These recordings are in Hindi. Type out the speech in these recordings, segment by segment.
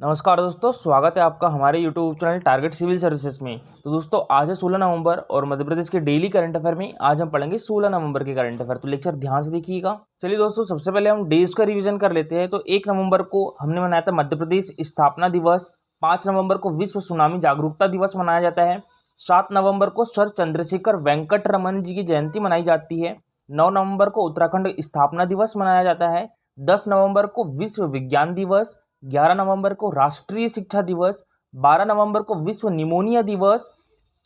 नमस्कार दोस्तों, स्वागत है आपका हमारे YouTube channel target civil services में। तो दोस्तों आज है 16 नवंबर और मध्य प्रदेश के डेली करंट अफेयर में आज हम पढ़ेंगे 16 नवंबर के करंट अफेयर। तो लेक्चर ध्यान से देखिएगा। चलिए दोस्तों, सबसे पहले हम डेज का रिवीजन कर लेते हैं। तो 1 नवंबर को हमने मनाया था मध्य प्रदेश स्थापना दिवस। 5 नवंबर को विश्व सुनामी जागरूकता दिवस मनाया जाता है। 7 नवंबर को सर चंद्रशेखर वेंकट रमन जी की जयंती मनाई जाती है। 9 नवंबर को उत्तराखंड स्थापना दिवस मनाया जाता है। 10 नवंबर को विश्व विज्ञान दिवस। 11 नवंबर को राष्ट्रीय शिक्षा दिवस। 12 नवंबर को विश्व निमोनिया दिवस।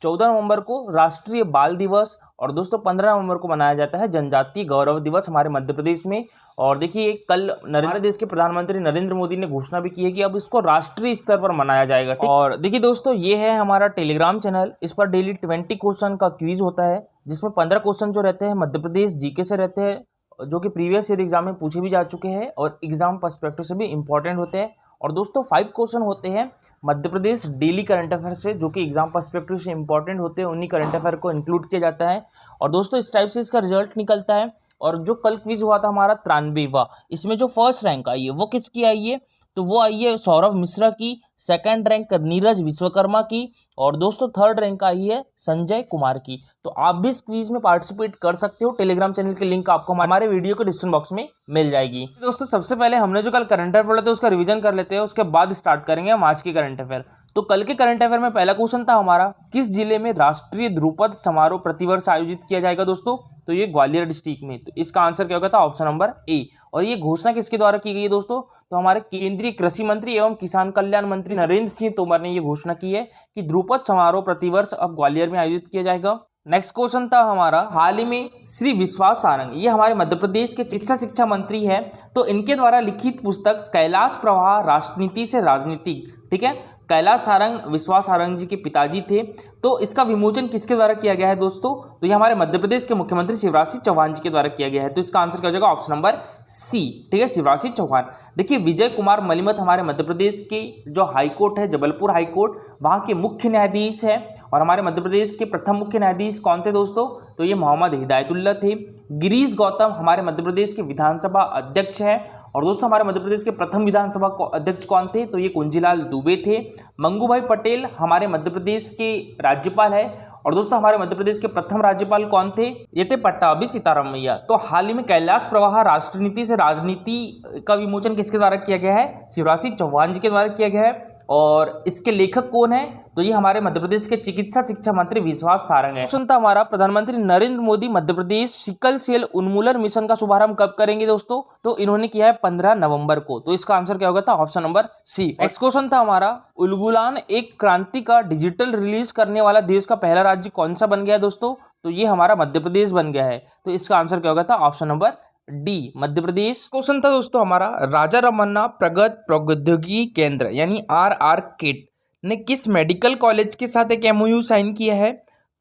14 नवंबर को राष्ट्रीय बाल दिवस। और दोस्तों 15 नवंबर को मनाया जाता है जनजातीय गौरव दिवस हमारे मध्य प्रदेश में। और देखिए कल हमारे देश के प्रधानमंत्री नरेंद्र मोदी ने घोषणा भी की है कि अब इसको राष्ट्रीय स्तर पर मनाया जाएगा। ठीक। और देखिए दोस्तों, ये है हमारा टेलीग्राम चैनल। इस पर डेली 20 क्वेश्चन का क्विज होता है, जिसमें 15 क्वेश्चन जो रहते हैं मध्य प्रदेश जीके से रहते हैं, जो कि प्रीवियस ईयर एग्जाम में पूछे भी जा चुके हैं और एग्जाम पर्सपेक्टिव से भी इंपॉर्टेंट होते हैं। और दोस्तों 5 क्वेश्चन होते हैं Madhya Pradesh daily current affair से, जो कि एग्जाम पर्सपेक्टिव से इंपॉर्टेंट होते हैं। उन्हीं करंट अफेयर को इंक्लूड किया जाता है। और दोस्तों इस टाइप से इसका रिजल्ट निकलता है। और जो कल क्विज हुआ था हमारा 93वां, इसमें जो फर्स्ट रैंक आई है वो किसकी आई है? तो वो आई है सौरभ मिश्रा की। सेकंड रैंक नीरज विश्वकर्मा की। और दोस्तों थर्ड रैंक आई है संजय कुमार की। तो आप भी इस क्विज में पार्टिसिपेट कर सकते हो। टेलीग्राम चैनल की लिंक आपको हमारे वीडियो के डिस्क्रिप्शन बॉक्स में मिल जाएगी। दोस्तों सबसे पहले हमने जो कल करंट अफेयर पढ़ा था उसका रिवीजन कर लेते हैं, उसके बाद स्टार्ट करेंगे हम आज के करंट अफेयर। तो कल के करंट अफेयर में पहला क्वेश्चन था हमारा, किस जिले में राष्ट्रीय ध्रुपद समारोह प्रतिवर्ष आयोजित किया जाएगा दोस्तों? तो ये ग्वालियर डिस्ट्रिक्ट में। तो इसका आंसर क्या होगा था? Option number A. और ये घोषणा किसके द्वारा की गई है दोस्तों? तो हमारे केंद्रीय कृषि मंत्री एवं किसान कल्याण मंत्री नरेंद्र सिंह तोमर ने ये घोषणा की है कि ध्रुपद समारोह प्रतिवर्ष अब ग्वालियर में आयोजित किया जाएगा। नेक्स्ट क्वेश्चन था हमारा, हाल ही में श्री विश्वास सारंग, ये हमारे मध्य प्रदेश के शिक्षा मंत्री है, तो इनके द्वारा लिखित पुस्तक कैलाश प्रवाह राजनीति से राजनीतिक, ठीक है, कैलाश सारंग विश्वास सारंग जी के पिताजी थे। तो इसका विमोचन किसके द्वारा किया गया है दोस्तों? तो ये हमारे मध्य प्रदेश के मुख्यमंत्री शिवराज सिंह चौहान जी के द्वारा किया गया है। तो इसका आंसर क्या हो जाएगा? ऑप्शन नंबर सी, ठीक है, शिवराज सिंह चौहान। देखिए विजय कुमार मलिमत हमारे मध्य प्रदेश के जो हाईकोर्ट है, जबलपुर हाईकोर्ट, वहाँ के मुख्य न्यायाधीश है। और हमारे मध्य प्रदेश के प्रथम मुख्य न्यायाधीश कौन थे दोस्तों? तो ये मोहम्मद हिदायतुल्लाह थे। गिरीश गौतम हमारे मध्य प्रदेश के विधानसभा अध्यक्ष है। और दोस्तों हमारे मध्य प्रदेश के प्रथम विधानसभा अध्यक्ष कौन थे? तो ये कुंजीलाल दुबे थे। मंगूभाई पटेल हमारे मध्य प्रदेश के राज्यपाल है। और दोस्तों हमारे मध्य प्रदेश के प्रथम राज्यपाल कौन थे? ये थे पट्टाभी सीतारामैया। तो हाल ही में कैलाश प्रवाह राष्ट्रनीति से राजनीति का विमोचन किसके द्वारा किया गया है? शिवराज सिंह चौहान जी के द्वारा किया गया है। और इसके लेखक कौन है? तो ये हमारे मध्य प्रदेश के चिकित्सा शिक्षा मंत्री विश्वास सारंग है। क्वेश्चन था हमारा, प्रधानमंत्री नरेंद्र मोदी मध्य प्रदेश सिकल सेल उन्मूलन मिशन का शुभारंभ कब करेंगे दोस्तों? तो इन्होंने किया है 15 नवंबर को। तो इसका आंसर क्या होगा था? Option number C. Next question था हमारा, उलगुलान एक क्रांति का डिजिटल रिलीज करने वाला देश का पहला राज्य कौन सा बन गया है दोस्तों? तो ये हमारा मध्य प्रदेश बन गया है। तो इसका आंसर क्या होगा था? Option number D, Madhya Pradesh. Question था दोस्तों हमारा, राजा रमन्ना प्रगत प्रौद्योगिकी केंद्र यानी RRKET ने किस मेडिकल कॉलेज के साथ एक MOU साइन किया है?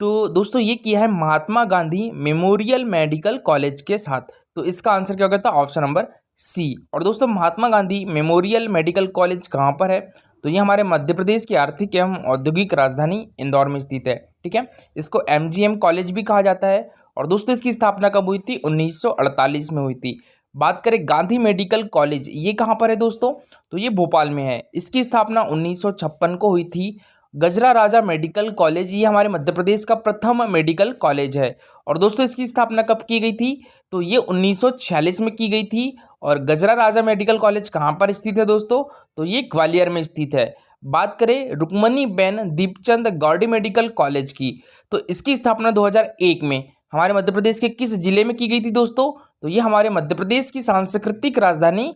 तो दोस्तों ये किया है Mahatma Gandhi memorial medical college के साथ। तो इसका आंसर क्या होगा था? Option number C. और दोस्तों Mahatma Gandhi memorial medical college कहाँ पर है? तो ये हमारे मध्य प्रदेश की आर्थिक एवं औद्योगिक राजधानी इंदौर में स्थित है, ठीक है। इसको MGM कॉलेज भी कहा जाता है। और दोस्तों इसकी स्थापना कब हुई थी? 1948 में हुई थी। बात करें गांधी मेडिकल कॉलेज, ये कहाँ पर है दोस्तों? तो ये भोपाल में है। इसकी स्थापना 1956 को हुई थी। गजरा राजा मेडिकल कॉलेज, ये हमारे मध्य प्रदेश का प्रथम मेडिकल कॉलेज है। और दोस्तों इसकी स्थापना कब की गई थी? तो ये 1946 में की गई थी। और गजरा राजा मेडिकल कॉलेज कहाँ पर स्थित है दोस्तों? तो ये ग्वालियर में स्थित है। बात करें रुक्मणी बेन दीपचंद गौड़ी मेडिकल कॉलेज की, तो इसकी स्थापना 2001 में हमारे मध्य प्रदेश के किस जिले में की गई थी दोस्तों? तो ये हमारे मध्य प्रदेश की सांस्कृतिक राजधानी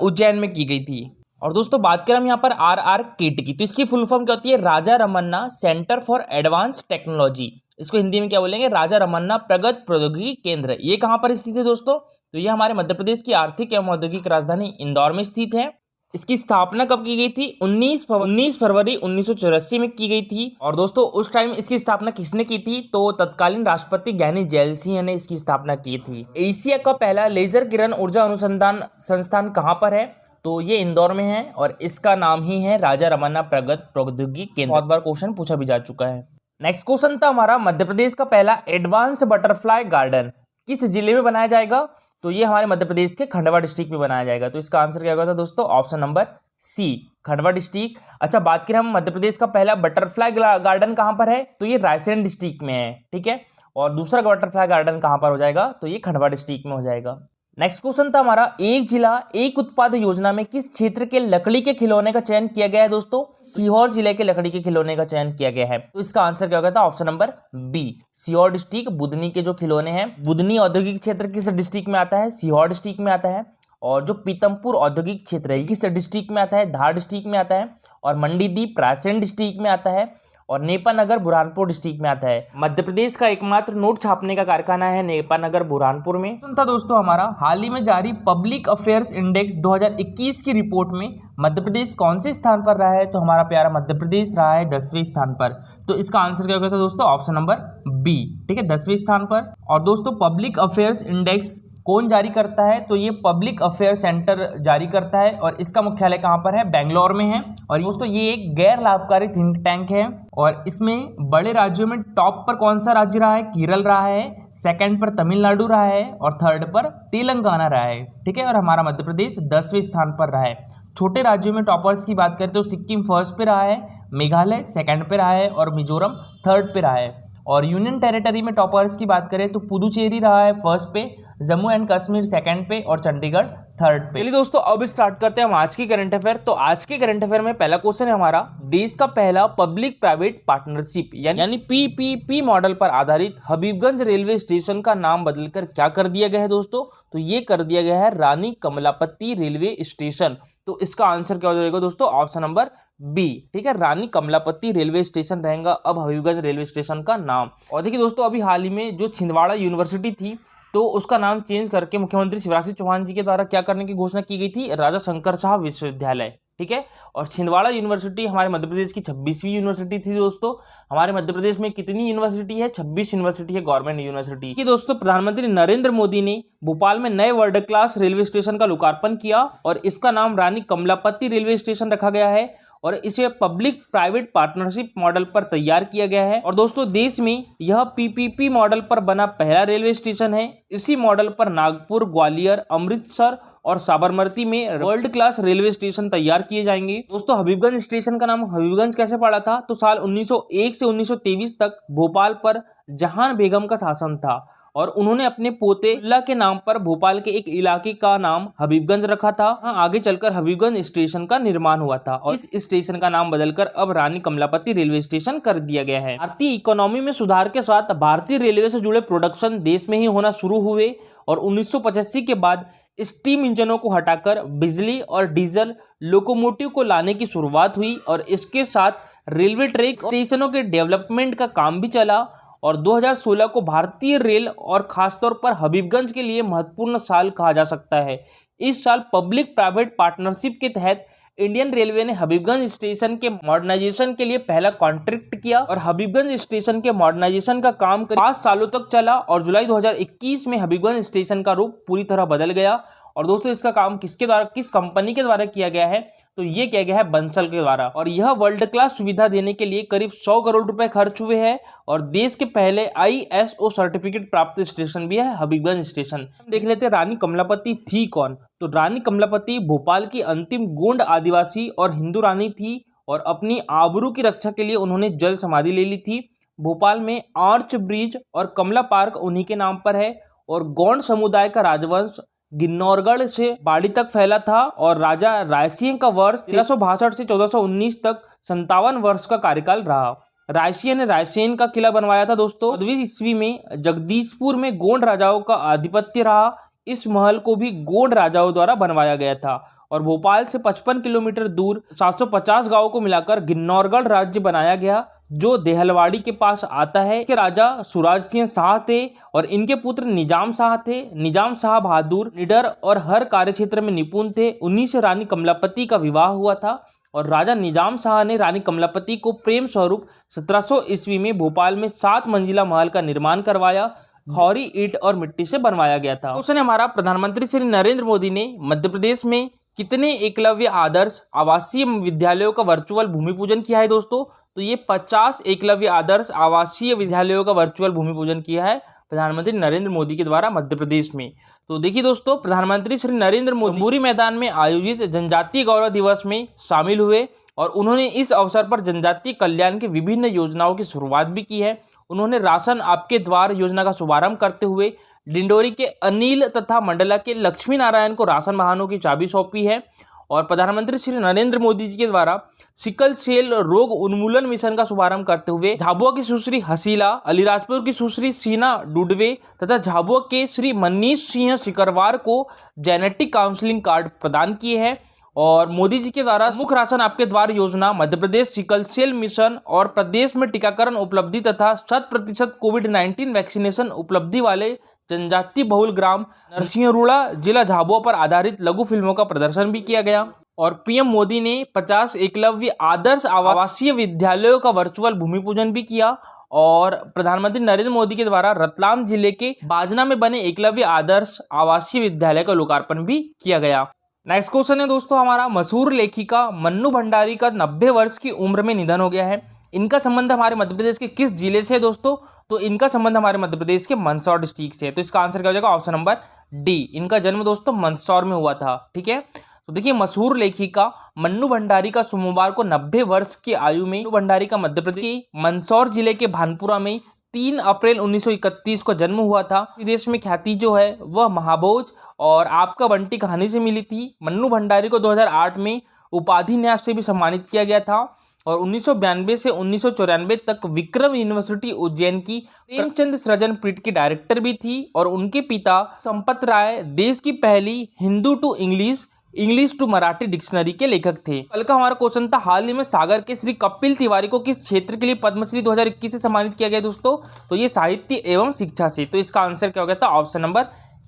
उज्जैन में की गई थी। और दोस्तों बात करें हम यहाँ पर RRKET की, तो इसकी फुल फॉर्म क्या होती है? Raja Ramanna centre for advance technology. इसको हिंदी में क्या बोलेंगे? राजा रमन्ना प्रगत प्रौद्योगिकी केंद्र। ये कहाँ पर स्थित है दोस्तों? तो ये हमारे मध्य प्रदेश की आर्थिक एवं औद्योगिक राजधानी इंदौर में स्थित है। इसकी स्थापना कब की गई थी? 19 फरवरी 1984 में की गई थी। और दोस्तों उस टाइम इसकी स्थापना किसने की थी? तो तत्कालीन राष्ट्रपति ज्ञानी जैल सिंह ने इसकी स्थापना की थी। एशिया का पहला लेजर किरण ऊर्जा अनुसंधान संस्थान कहाँ पर है? तो ये इंदौर में है और इसका नाम ही है राजा रमन्ना प्रगत प्रौद्योगिकी केंद्र। बहुत बार क्वेश्चन पूछा भी जा चुका है। नेक्स्ट क्वेश्चन था हमारा, मध्य प्रदेश का पहला एडवांस बटरफ्लाई गार्डन किस जिले में बनाया जाएगा? तो ये हमारे मध्य प्रदेश के खंडवा डिस्ट्रिक्ट में बनाया जाएगा। तो इसका आंसर क्या होगा दोस्तों, option number C, Khandwa district. अच्छा, बात करें हम मध्य प्रदेश का पहला बटरफ्लाई गार्डन कहाँ पर है, तो ये रायसेन डिस्ट्रिक्ट में है, ठीक है। और दूसरा बटरफ्लाई गार्डन कहाँ पर हो जाएगा, तो ये खंडवा डिस्ट्रिक्ट में हो जाएगा। नेक्स्ट क्वेश्चन था हमारा, एक जिला एक उत्पाद योजना में किस क्षेत्र के लकड़ी के खिलौने का चयन किया गया है दोस्तों, सीहोर जिले के लकड़ी के खिलौने का चयन किया गया है। तो इसका आंसर क्या होगा था, option number B, Sehore district. Budhni के जो खिलौने हैं, बुधनी औद्योगिक क्षेत्र किस डिस्ट्रिक्ट में आता है, सीहोर डिस्ट्रिक्ट में आता है। और जो पीतमपुर औद्योगिक क्षेत्र है किस डिस्ट्रिक्ट में आता है, धार डिस्ट्रिक्ट में आता है। और मंडीदीप रायसेन डिस्ट्रिक्ट में आता है। और नेपानगर बुरहानपुर डिस्ट्रिक्ट में आता है। मध्य प्रदेश का एकमात्र नोट छापने का कारखाना है नेपानगर बुरहानपुर में। था दोस्तों हमारा, हाल ही में जारी पब्लिक अफेयर्स इंडेक्स 2021 की रिपोर्ट में मध्य प्रदेश कौन से स्थान पर रहा है, तो हमारा प्यारा मध्य प्रदेश रहा है 10वें स्थान पर। तो इसका आंसर क्या होगा दोस्तों, ऑप्शन नंबर बी, ठीक है, 10वें स्थान पर। और दोस्तों पब्लिक अफेयर्स इंडेक्स कौन जारी करता है, तो ये पब्लिक अफेयर सेंटर जारी करता है। और इसका मुख्यालय कहाँ पर है, बेंगलोर में है। और दोस्तों ये एक गैर लाभकारी थिंक टैंक है। और इसमें बड़े राज्यों में टॉप पर कौन सा राज्य रहा है, केरल रहा है। सेकंड पर तमिलनाडु रहा है। और थर्ड पर तेलंगाना रहा है, ठीक है। और हमारा मध्य प्रदेश 10वें स्थान पर रहा है। छोटे राज्यों में टॉपर्स की बात करें तो सिक्किम फर्स्ट पे रहा है, मेघालय सेकंड पे रहा है और मिजोरम थर्ड पे रहा है। और यूनियन टेरिटरी में टॉपर्स की बात करें तो पुदुचेरी रहा है फर्स्ट पे, जम्मू एंड कश्मीर सेकंड पे और चंडीगढ़ थर्ड पे। चलिए दोस्तों अब स्टार्ट करते हैं हम आज की करंट अफेयर। तो आज के करंट अफेयर में पहला क्वेश्चन है हमारा, देश का पहला पब्लिक प्राइवेट पार्टनरशिप यानी पीपीपी मॉडल पर आधारित हबीबगंज रेलवे स्टेशन का नाम बदलकर क्या कर दिया गया है दोस्तों, तो ये कर दिया गया है रानी कमलापति रेलवे स्टेशन। तो इसका आंसर क्या हो जाएगा दोस्तों, ऑप्शन नंबर बी, ठीक है, रानी कमलापति रेलवे स्टेशन रहेगा अब हबीबगंज रेलवे स्टेशन का नाम। और देखिए दोस्तों अभी हाल ही में जो छिंदवाड़ा यूनिवर्सिटी थी तो उसका नाम चेंज करके मुख्यमंत्री शिवराज सिंह चौहान जी के द्वारा क्या करने की घोषणा की गई थी, राजा शंकर साहब विश्वविद्यालय, ठीक है। और छिंदवाड़ा यूनिवर्सिटी हमारे मध्य प्रदेश की 26वीं यूनिवर्सिटी थी दोस्तों। हमारे मध्य प्रदेश में कितनी यूनिवर्सिटी है, 26 यूनिवर्सिटी है गवर्नमेंट यूनिवर्सिटी की। दोस्तों प्रधानमंत्री नरेंद्र मोदी ने भोपाल में नए वर्ल्ड क्लास रेलवे स्टेशन का लोकार्पण किया और इसका नाम रानी कमलापति रेलवे स्टेशन रखा गया है। और इसे पब्लिक प्राइवेट पार्टनरशिप मॉडल पर तैयार किया गया है। और दोस्तों देश में यह पीपीपी मॉडल पर बना पहला रेलवे स्टेशन है। इसी मॉडल पर नागपुर, ग्वालियर, अमृतसर और साबरमती में वर्ल्ड क्लास रेलवे स्टेशन तैयार किए जाएंगे। दोस्तों हबीबगंज स्टेशन का नाम हबीबगंज कैसे पड़ा था, तो साल 1901 से 1923 तक भोपाल पर जहान बेगम का शासन था और उन्होंने अपने पोते अब्दुल्ला के नाम पर भोपाल के एक इलाके का नाम हबीबगंज रखा था। आगे चलकर हबीबगंज स्टेशन का निर्माण हुआ था और इस स्टेशन का नाम बदलकर अब रानी कमलापति रेलवे स्टेशन कर दिया गया है। भारतीय इकोनॉमी में सुधार के साथ भारतीय रेलवे से जुड़े प्रोडक्शन देश में ही होना शुरू हुए और 1985 के बाद स्टीम इंजनों को हटाकर बिजली और डीजल लोकोमोटिव को लाने की शुरुआत हुई और इसके साथ रेलवे ट्रैक स्टेशनों के डेवलपमेंट का काम भी चला। और 2016 को भारतीय रेल और खासतौर पर हबीबगंज के लिए महत्वपूर्ण साल कहा जा सकता है। इस साल पब्लिक प्राइवेट पार्टनरशिप के तहत इंडियन रेलवे ने हबीबगंज स्टेशन के मॉडर्नाइजेशन के लिए पहला कॉन्ट्रैक्ट किया और हबीबगंज स्टेशन के मॉडर्नाइजेशन का काम 5 सालों तक चला और जुलाई 2021 में हबीबगंज स्टेशन का रूप पूरी तरह बदल गया। और दोस्तों इसका काम किसके द्वारा, किस कंपनी के द्वारा किया गया है, तो ये किया गया है बंसल के द्वारा। और यह वर्ल्ड क्लास सुविधा देने के लिए करीब 100 करोड़ रुपए खर्च हुए हैं और देश के पहले ISO सर्टिफिकेट प्राप्त स्टेशन भी है हबीबगंज स्टेशन। देख लेते हैं रानी कमलापति थी कौन, तो रानी कमलापति भोपाल की अंतिम गोंड आदिवासी और हिंदू रानी थी और अपनी आबरू की रक्षा के लिए उन्होंने जल समाधि ले ली थी। भोपाल में आर्च ब्रिज और कमला पार्क उन्हीं के नाम पर है और गोंड समुदाय का राजवंश गिन्नौरगढ़ से बाड़ी तक फैला था और राजा रायसिंह का वर्ष 1362 से 1419 तक 57 वर्ष का कार्यकाल रहा। रायसिंह ने रायसेन का किला बनवाया था दोस्तों। 14वीं ईस्वी में जगदीशपुर में गोंड राजाओं का आधिपत्य रहा। इस महल को भी गोंड राजाओं द्वारा बनवाया गया था और भोपाल से 55 किलोमीटर दूर 750 गांवों को मिलाकर गिन्नौरगढ़ राज्य बनाया गया जो देहलवाड़ी के पास आता है। के राजा सुराज सिंह शाह थे और इनके पुत्र निजाम शाह थे। निजाम शाह बहादुर, निडर और हर कार्य क्षेत्र में निपुण थे। उन्हीं से रानी कमलापति का विवाह हुआ था और राजा निजाम शाह ने रानी कमलापति को प्रेम स्वरूप 1700 ईस्वी में भोपाल में 7 मंजिला महल का निर्माण करवाया। खौरी ईंट और मिट्टी से बनवाया गया था। उसने हमारा प्रधानमंत्री श्री नरेंद्र मोदी ने मध्य प्रदेश में कितने एकलव्य आदर्श आवासीय विद्यालयों का वर्चुअल भूमि पूजन किया है दोस्तों, तो ये 50 एकलव्य आदर्श आवासीय विद्यालयों का वर्चुअल भूमि पूजन किया है प्रधानमंत्री नरेंद्र मोदी के द्वारा मध्य प्रदेश में। तो देखिए दोस्तों, प्रधानमंत्री श्री नरेंद्र मोदी पूरी मैदान में आयोजित जनजातीय गौरव दिवस में शामिल हुए और उन्होंने इस अवसर पर जनजातीय कल्याण के विभिन्न योजनाओं की शुरुआत भी की है। उन्होंने राशन आपके द्वार योजना का शुभारंभ करते हुए डिंडोरी के अनिल तथा मंडला के लक्ष्मी नारायण को राशन वाहनों की चाबी सौंपी है। और प्रधानमंत्री श्री नरेंद्र मोदी जी के द्वारा सिकल सेल रोग उन्मूलन मिशन का शुभारंभ करते हुए झाबुआ की सुश्री हसीला, अलीराजपुर की सुश्री सीना डुडवे तथा झाबुआ के श्री मनीष सिंह सिकरवार को जेनेटिक काउंसलिंग कार्ड प्रदान किए हैं। और मोदी जी के द्वारा मुख्य राशन आपके द्वार योजना, Madhya Pradesh sickle cell mission और प्रदेश में टीकाकरण उपलब्धि तथा 100% कोविड-19 वैक्सीनेशन उपलब्धि वाले जनजातीय बहुल ग्राम नरसिंहरुड़ा जिला झाबुआ पर आधारित लघु फिल्मों का प्रदर्शन भी किया गया। और पीएम मोदी ने 50 एकलव्य आदर्श आवासीय विद्यालयों का वर्चुअल भूमि पूजन भी किया। और प्रधानमंत्री नरेंद्र मोदी के द्वारा रतलाम जिले के बाजना में बने एकलव्य आदर्श आवासीय विद्यालय का लोकार्पण भी किया गया। नेक्स्ट क्वेश्चन है दोस्तों हमारा, मशहूर लेखिका मन्नू भंडारी का 90 वर्ष की उम्र में निधन हो गया है। इनका संबंध हमारे मध्य प्रदेश के किस जिले से है दोस्तों? तो इनका संबंध हमारे मध्य प्रदेश के मंदसौर डिस्ट्रिक्ट से है। तो इसका आंसर क्या हो जाएगा? Option number D. इनका जन्म दोस्तों मंदसौर में हुआ था। ठीक है, तो देखिए मशहूर लेखिका मन्नू भंडारी का सोमवार को 90 वर्ष की आयु में मन्नू भंडारी का मध्य प्रदेश के मंदसौर जिले के भानपुरा में 3 अप्रैल 1931 को जन्म हुआ था। विदेश में ख्याति जो है वह महाभोज और आपका बंटी कहानी से मिली थी। मन्नू भंडारी को 2008 में उपाधि न्यास से भी सम्मानित किया गया था। और 1992 से 1994 तक विक्रम यूनिवर्सिटी उज्जैन की प्रेमचंद सृजन पीठ की डायरेक्टर भी थी। और उनके पिता संपत राय देश की पहली Hindu to English to Marathi dictionary के लेखक थे। कल का हमारा क्वेश्चन था, हाल ही में सागर के श्री कपिल तिवारी को किस क्षेत्र के लिए पद्मश्री 2021 से सम्मानित किया गया दोस्तों? तो ये साहित्य एवं शिक्षा से। तो इसका आंसर क्या हो गया था? Option number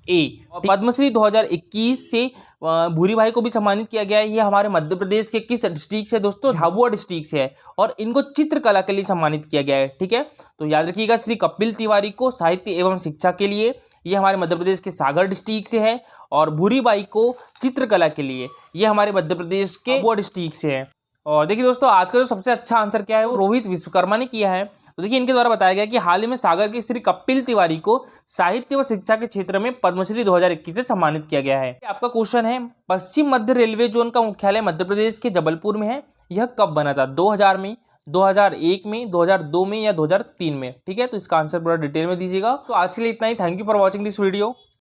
A. पद्मश्री 2021 से भूरी भाई को भी सम्मानित किया गया है। ये हमारे मध्य प्रदेश के किस डिस्ट्रिक्ट से दोस्तों? झाबुआ डिस्ट्रिक्ट से है और इनको चित्रकला के लिए सम्मानित किया गया है। ठीक है, तो याद रखिएगा श्री कपिल तिवारी को साहित्य एवं शिक्षा के लिए, ये हमारे मध्य प्रदेश के सागर डिस्ट्रिक्ट से है। और भूरी बाई को चित्रकला के लिए, ये हमारे मध्य प्रदेश के झाबुआ डिस्ट्रिक्ट से है। और देखिए दोस्तों, आज का जो सबसे अच्छा आंसर क्या है वो रोहित विश्वकर्मा ने किया है। तो देखिए इनके द्वारा बताया गया कि हाल ही में सागर के श्री कपिल तिवारी को साहित्य व शिक्षा के क्षेत्र में पद्मश्री 2021 से सम्मानित किया गया है। आपका क्वेश्चन है, पश्चिम मध्य रेलवे जोन का मुख्यालय मध्य प्रदेश के जबलपुर में है। यह कब बना था? 2000 में, 2001 में, 2002 में या 2003 में? ठीक है, तो इसका आंसर पूरा डिटेल में दीजिएगा। तो आज के लिए इतना ही। Thank you for watching this video.